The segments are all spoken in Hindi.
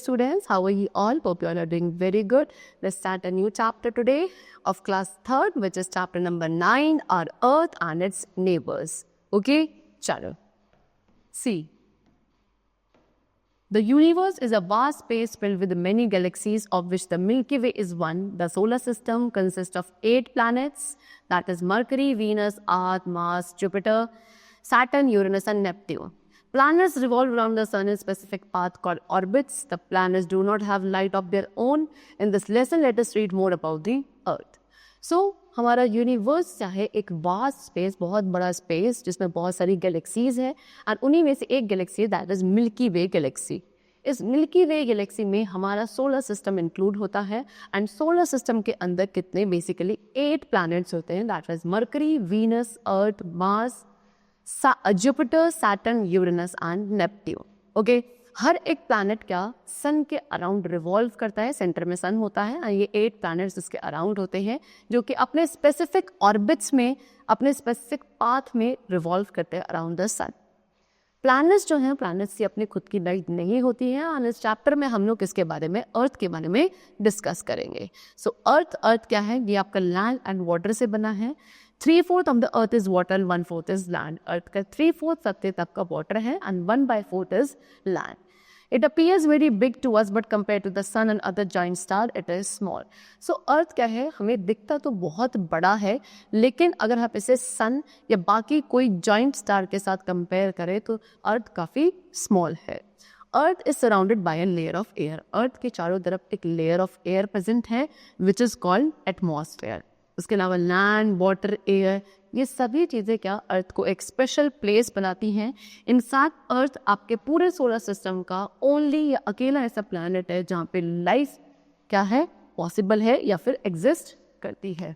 students, how are you all? Hope you all are doing very good. Let's start a new chapter today of class 3rd, which is chapter number 9, our Earth and its neighbors. Okay, chalo. See, the universe is a vast space filled with many galaxies, of which the Milky Way is one. The solar system consists of 8 planets, that is Mercury, Venus, Earth, Mars, Jupiter, Saturn, Uranus and Neptune. Planets revolve around the sun in a specific path called orbits. The planets do not have light of their own. In this lesson, let us read more about the Earth. So, हमारा यूनिवर्स चाहे एक वास्ट स्पेस, बहुत बड़ा स्पेस जिसमें बहुत सारी गैलेक्सीज है, और उन्हीं में से एक गैलेक्सी है that is milky way Galaxy. इस मिल्की वे गैलेक्सी में हमारा सोलर सिस्टम इंक्लूड होता है, एंड सोलर सिस्टम के अंदर कितने बेसिकली 8 प्लैनेट्स होते हैं, that is Mercury, Venus, Earth, Mars, Jupiter, Saturn, Uranus and Neptune. Okay, हर एक प्लैनेट क्या सन के अराउंड रिवॉल्व करता है, सेंटर में सन होता है, और ये 8 प्लैनेट्स इसके अराउंड होते हैं जो कि अपने स्पेसिफिक ऑर्बिट्स में, अपने स्पेसिफिक पाथ में रिवॉल्व करते हैं अराउंड द सन. प्लैनेट्स जो हैं, प्लैनेट्स की अपनी खुद की लाइट नहीं होती है, और इस चैप्टर में हम लोग किसके बारे में, अर्थ के बारे में डिस्कस करेंगे. सो अर्थ क्या है, ये आपका लैंड एंड वाटर से बना है. 3/4 of the earth is water, 1/4 is land. Earth का 3/4 सत्य तक का वाटर है, and 1/4 is land. It appears very big to us, but compared to the sun and other giant star, it is small. So अर्थ क्या है, हमें दिखता तो बहुत बड़ा है, लेकिन अगर आप इसे सन या बाकी कोई जॉइंट स्टार के साथ कंपेयर करें तो अर्थ काफ़ी स्मॉल है. Earth is surrounded by a layer of air. Earth के चारों तरफ एक लेयर ऑफ एयर प्रेजेंट है विच इज़ कॉल्ड एटमॉस्फेयर. उसके अलावा लैंड, वाटर, एयर, ये सभी चीज़ें क्या अर्थ को एक स्पेशल प्लेस बनाती हैं. इनफैक्ट अर्थ आपके पूरे सोलर सिस्टम का ओनली या अकेला ऐसा प्लैनेट है जहाँ पे लाइफ क्या है, पॉसिबल है या फिर एग्जिस्ट करती है.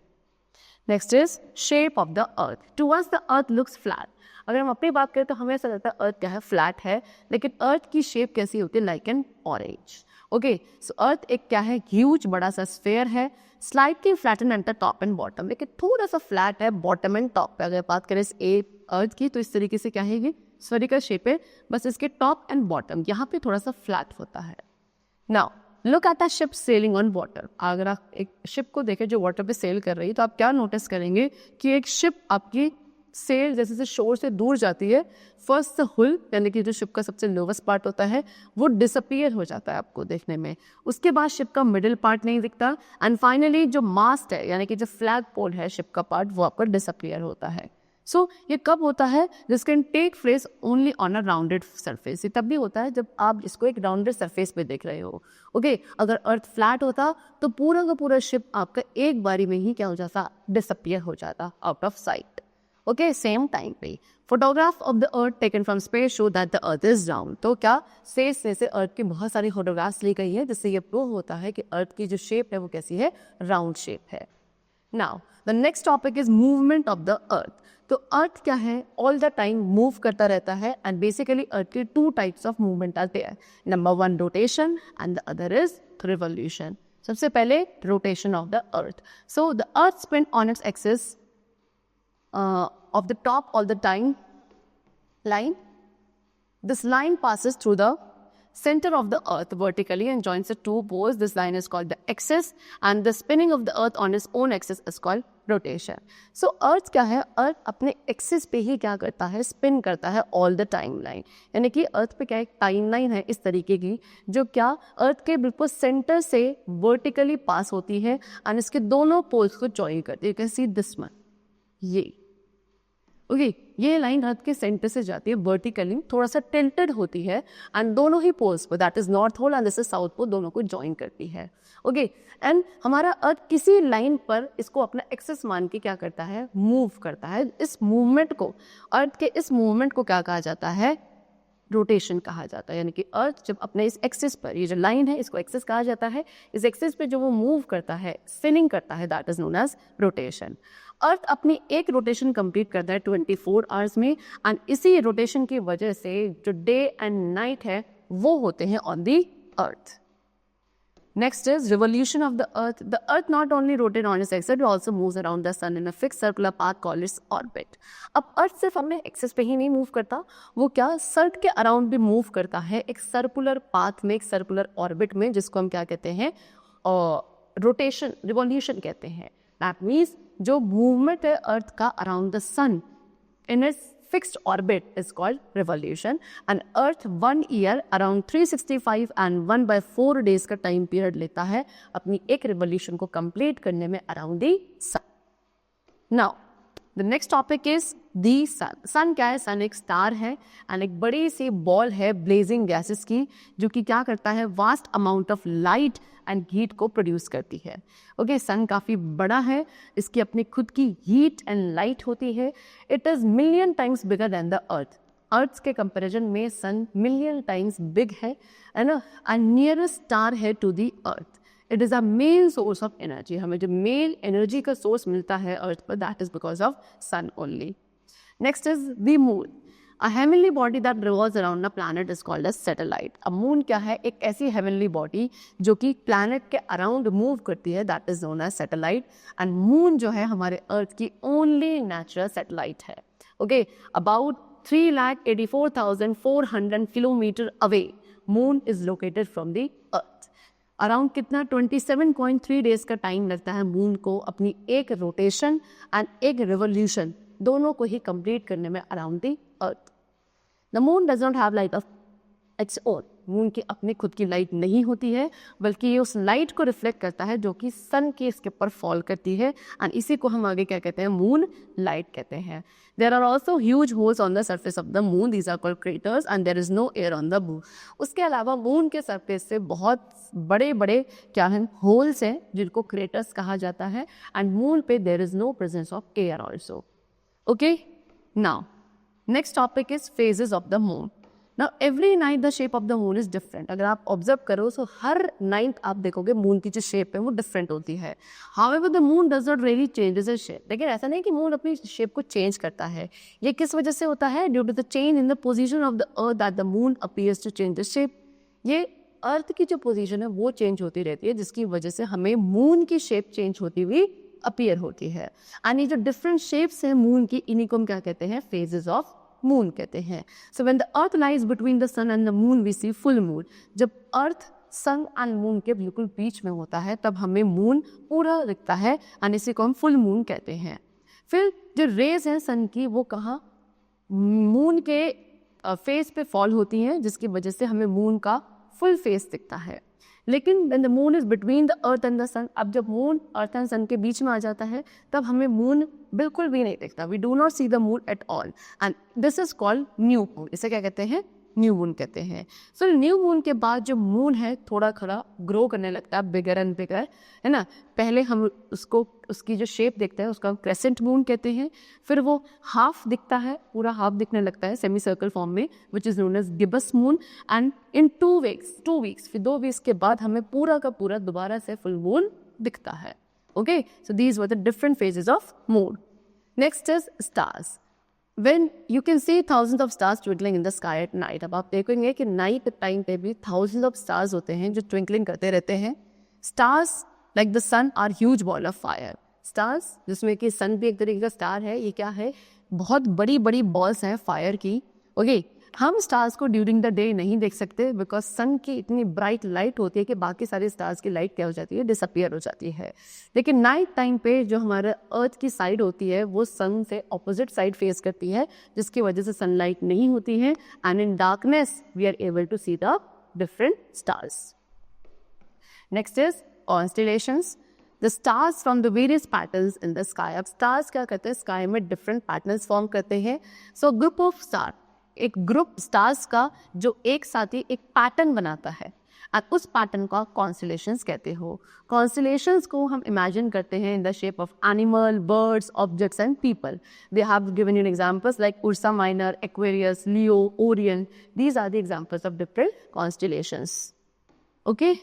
Next is shape of the earth. To us the earth looks flat. अगर हम अपनी बात करें तो हमें ऐसा लगता है अर्थ क्या है, फ्लैट है, लेकिन अर्थ की शेप कैसी होती है, लाइक एन ऑरेंज. ओके, सो अर्थ एक क्या है, ह्यूज बड़ा सा स्फेयर है, slightly flatten at the top and bottom. लेकिन थोड़ा सा फ्लैट है बॉटम एंड टॉप पे. अगर बात करें इस अर्थ की तो इस तरीके से क्या है, ये स्फेरिकल शेप है, बस इसके टॉप एंड बॉटम यहाँ पे थोड़ा सा फ्लैट होता है. Now look at the ship selling on water. अगर आप एक शिप को देखें जो वाटर पे सेल कर रही है तो आप क्या नोटिस करेंगे कि एक शिप आपकी सेल जैसे से शोर से दूर जाती है, फर्स्ट हुल यानी कि जो शिप का सबसे लोवेस्ट पार्ट होता है वो डिसअपियर हो जाता है आपको देखने में. उसके बाद शिप का मिडिल पार्ट नहीं दिखता, एंड फाइनली जो मास्ट है यानी कि जो फ्लैग पोल है शिप का पार्ट, वो आपका डिसअपियर होता है. सो ये कब होता है, this can take place only on a rounded surface. ये तब भी होता है जब आप इसको एक राउंडेड सरफेस पे देख रहे हो. ओके, अगर अर्थ फ्लैट होता तो पूरा का पूरा शिप आपका एक बारी में ही क्या हो जाता, डिसअपियर हो जाता, out of sight. Okay, same time पे photograph of the earth taken from space show that the earth is round. तो क्या स्पेस से अर्थ की बहुत सारी फोटोग्राफ्स ली गई है जिससे ये प्रूव होता है कि अर्थ की जो शेप है वो कैसी है, राउंड शेप है. Now the next topic is movement of the अर्थ. तो अर्थ क्या है, ऑल द टाइम मूव करता रहता है, एंड बेसिकली अर्थ के 2 टाइप्स ऑफ मूवमेंट आते हैं. Number 1 rotation and the other is revolution. सबसे पहले rotation of the earth. So the earth spin on its axis of the top all the time line. This line passes through the center of the earth vertically and joins the 2 poles. This line is called the axis, and the spinning of the earth on its own axis is called rotation. So earth क्या है, earth अपने axis पे ही क्या करता है, spin करता है all the timeline. यानी कि earth पे क्या एक timeline है इस तरीके की जो क्या earth के बिल्कुल center से vertically pass होती है, and इसके दोनों poles को join करती है. You can see this one. ये ओके, ये लाइन अर्थ के सेंटर से जाती है वर्टिकली, थोड़ा सा टिल्टेड होती है, एंड दोनों ही पोल्स पर, that is north pole and this is south pole, दोनों को ज्वाइन करती है. ओके, एंड हमारा अर्थ किसी लाइन पर इसको अपना एक्सेस मान के क्या करता है, मूव करता है. इस मूवमेंट को, अर्थ के इस मूवमेंट को क्या कहा जाता है, रोटेशन कहा जाता है. यानी कि अर्थ जब अपने इस एक्सिस पर, ये जो लाइन है इसको एक्सिस कहा जाता है, इस एक्सिस पे जो वो मूव करता है, स्पिनिंग करता है, that is known as rotation. Earth अपनी एक रोटेशन कंप्लीट करता है 24 आवर्स में, एंड इसी रोटेशन की वजह से जो डे एंड नाइट है वो होते हैं on the earth. Next is revolution of the earth. The earth not only rotates on its axis, it also moves around the sun in a fixed circular path called its orbit. अब अर्थ सिर्फ अपने एक्सिस पे ही नहीं मूव करता, वो क्या सन के अराउंड भी मूव करता है एक सर्कुलर पाथ में, एक सर्कुलर ऑर्बिट में, जिसको हम क्या कहते हैं, रोटेशन, रिवॉल्यूशन कहते हैं. दैट मीन्स जो मूवमेंट है अर्थ का around the sun in its fixed orbit is called revolution. And earth 1 year around 365 and 1/4 days का time period लेता है अपनी एक revolution को complete करने में around the sun. Now the next topic is the sun. sun क्या है? sun एक star है and एक बड़ी सी ball है blazing gases की, जो कि क्या करता है, vast amount of light and heat को प्रोड्यूस करती है. ओके, सन काफ़ी बड़ा है, इसकी अपनी खुद की हीट एंड लाइट होती है. It is million times bigger than the earth. Earth के कंपैरिजन में सन मिलियन टाइम्स बिग है ना. एंड नियरेस्ट स्टार है to the earth. It is a main source of energy. हमें जो मेन एनर्जी का सोर्स मिलता है अर्थ पर, that is because of sun only. Next is the moon. A heavenly body that revolves around a planet is called a satellite. अब मून क्या है? एक ऐसी heavenly body जो कि planet के around move करती है, that is known as satellite. And moon जो है हमारे अर्थ की only natural satellite है. Okay, about 3,84,400 kilometer away, moon is located from the earth. Around कितना 27.3 डेज का टाइम लगता है मून को अपनी एक रोटेशन एंड एक रिवोल्यूशन दोनों को ही कंप्लीट करने में around the earth. The moon does not have light of its own. Moon की अपनी खुद की लाइट नहीं होती है, बल्कि ये उस लाइट को रिफ्लेक्ट करता है जो कि सन के इसके ऊपर फॉल करती है, एंड इसी को हम आगे क्या कहते हैं, मून लाइट कहते हैं. There are also huge holes on the surface of the moon. These are called craters and there is no air on the moon. उसके अलावा मून के सरफेस से बहुत बड़े बड़े क्या हैं, होल्स हैं, जिनको क्रेटर्स कहा जाता है. एंड मून पे there is no presence of air also. Okay, now next topic is phases of the moon. Now every night the shape of the moon is different. अगर आप ऑब्जर्व करो तो हर नाइट आप देखोगे मून की जो शेप है वो डिफरेंट होती है. However the moon does not really changes its shape. लेकिन ऐसा नहीं कि मून अपनी शेप को चेंज करता है. ये किस वजह से होता है? Due to the change in the position of the earth that the moon appears to change the shape. ये अर्थ की जो पोजीशन है वो चेंज होती रहती है, जिसकी वजह से हमें मून की शेप चेंज होती हुई अपीयर होती है. एंड ये जो डिफरेंट शेप्स हैं मून की, इन्हीं को हम क्या कहते हैं, फेजेस ऑफ मून कहते हैं. So when the earth lies between the sun and the moon we see full moon. जब अर्थ सन एंड मून के बिल्कुल बीच में होता है तब हमें मून पूरा दिखता है, एंड इसी को हम फुल मून कहते हैं. फिर जो रेज हैं सन की वो कहाँ, मून के फेस पे फॉल होती हैं, जिसकी वजह से हमें मून का फुल फेस दिखता है. लेकिन when the moon is between the earth and the sun, अब जब मून अर्थ एंड सन के बीच में आ जाता है तब हमें मून बिल्कुल भी नहीं दिखता. We do not see the moon at all, and this is called new moon. इसे क्या कहते हैं, न्यू मून कहते हैं. सो न्यू मून के बाद जो मून है थोड़ा थोड़ा ग्रो करने लगता है, बिगर एंड बिगर, है ना. पहले हम उसको उसकी जो शेप देखते हैं उसका हम क्रेसेंट मून कहते हैं. फिर वो हाफ दिखता है, पूरा हाफ दिखने लगता है सेमी सर्कल फॉर्म में, which is known as gibbous moon. And in 2 weeks फिर 2 वीक्स के बाद हमें पूरा का पूरा दोबारा से फुल मून दिखता है. Okay, so these were the different phases of moon. Next is stars. When you can see thousands of stars twinkling in the sky at night. अब आप देखेंगे कि नाइट टाइम पे भी thousands of stars होते हैं जो ट्विंकलिंग करते रहते हैं. Stars like the sun are huge ball of fire. Stars जिसमें कि सन भी एक तरीके का स्टार है, ये क्या है, बहुत बड़ी बड़ी बॉल्स हैं फायर की. ओके, हम स्टार्स को ड्यूरिंग द डे नहीं देख सकते बिकॉज सन की इतनी ब्राइट लाइट होती है कि बाकी सारे स्टार्स की लाइट क्या हो जाती है, डिसअपियर हो जाती है. लेकिन नाइट टाइम पे जो हमारा अर्थ की साइड होती है वो सन से ऑपोजिट साइड फेस करती है, जिसकी वजह से सनलाइट नहीं होती है, and in darkness we are able to see the different stars. Next is constellations. The stars from the various patterns in the sky. अब स्टार्स क्या करते हैं, स्काई में डिफरेंट पैटर्न्स फॉर्म करते हैं. सो ग्रुप ऑफ स्टार, एक ग्रुप स्टार्स का जो एक साथ ही एक पैटर्न बनाता है, और उस पैटर्न का कॉन्स्टेलेशंस कहते हो. कॉन्स्टेलेशंस को हम इमेजिन करते हैं in the shape of animal, birds, objects and people. They have given you examples like Ursa Minor, Aquarius, Leo, Orion. These are the examples of different constellations. Okay,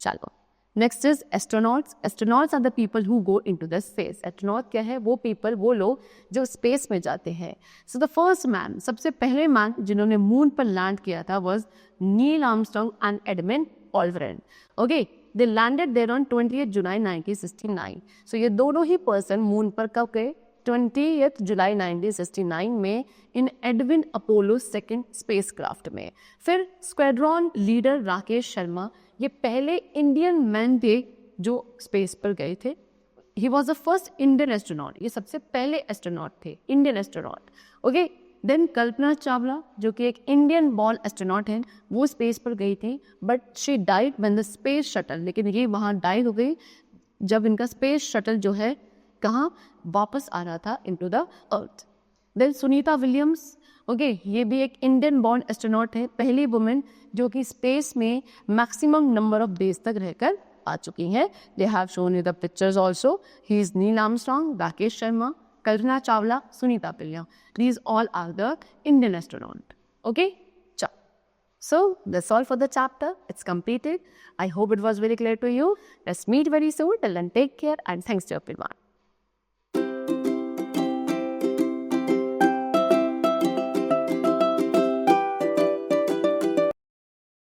चलो next is astronauts. Astronauts are the people who go into the space. Astronaut क्या है, वो पीपल, वो लोग जो स्पेस में जाते हैं. सो द फर्स्ट मैन, सबसे पहले मैन जिन्होंने मून पर लैंड किया था, was Neil Armstrong and Edmund Aldrin. Okay, they landed there on 20 July 1969. So ये दोनों ही पर्सन मून पर कब गए? 20 जुलाई 1969 में इन एडविन अपोलो सेकेंड स्पेसक्राफ्ट में. फिर स्क्वाड्रॉन लीडर राकेश शर्मा, ये पहले इंडियन मैन थे जो स्पेस पर गए थे. He was the first Indian astronaut, ये सबसे पहले एस्ट्रोनॉट थे, Indian astronaut. Okay, then Kalpana Chawla जो कि एक इंडियन बॉर्न एस्ट्रोनॉट हैं, वो स्पेस पर गई थी, but she died when the space shuttle, लेकिन ये वहाँ डाइड हो गई जब इनका स्पेस शटल जो है कहाँ वापस आ रहा था into the earth. Then Sunita Williams, okay, ये भी एक इंडियन बॉर्न एस्ट्रोनॉट है, पहली वुमेन जो कि स्पेस में मैक्सिमम नंबर ऑफ डेज तक रहकर आ चुकी हैं. They have shown you the pictures also. He is Neil Armstrong, Rakesh Sharma, Kalpana Chawla, Sunita William. These all are the Indian astronaut. Okay? So that's all for the chapter. It's completed. I hope it was very clear to you. Let's meet very soon. Till then, take care and thanks to everyone.